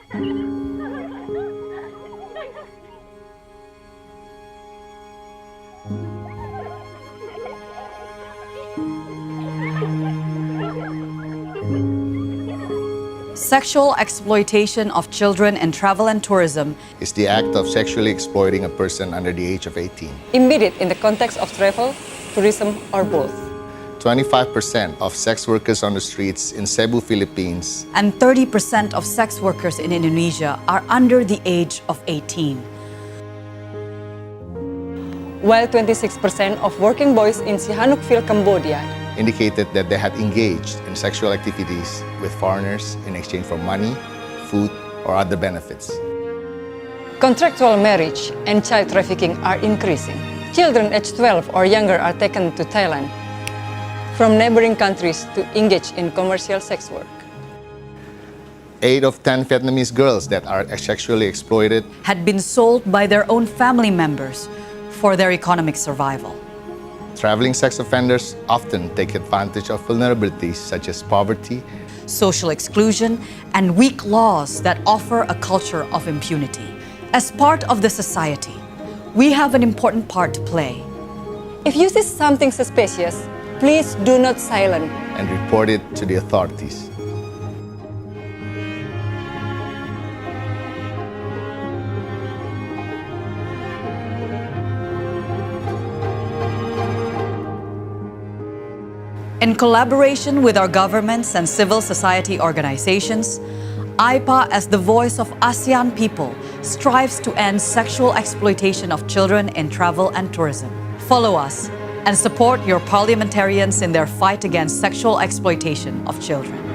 Sexual exploitation of children in travel and tourism is the act of sexually exploiting a person under the age of 18. Embedded in the context of travel, tourism, or both. 25% of sex workers on the streets in Cebu, Philippines, and 30% of sex workers in Indonesia are under the age of 18. While 26% of working boys in Sihanoukville, Cambodia indicated that they had engaged in sexual activities with foreigners in exchange for money, food, or other benefits. Contractual marriage and child trafficking are increasing. Children aged 12 or younger are taken to Thailand from neighboring countries to engage in commercial sex work. 8 of 10 Vietnamese girls that are sexually exploited had been sold by their own family members for their economic survival. Traveling sex offenders often take advantage of vulnerabilities such as poverty, social exclusion, and weak laws that offer a culture of impunity. As part of the society, we have an important part to play. If you see something suspicious, please do not silence and report it to the authorities. In collaboration with our governments and civil society organizations, Aipa, as the voice of ASEAN people, strives to end sexual exploitation of children in travel and tourism. Follow us and support your parliamentarians in their fight against sexual exploitation of children.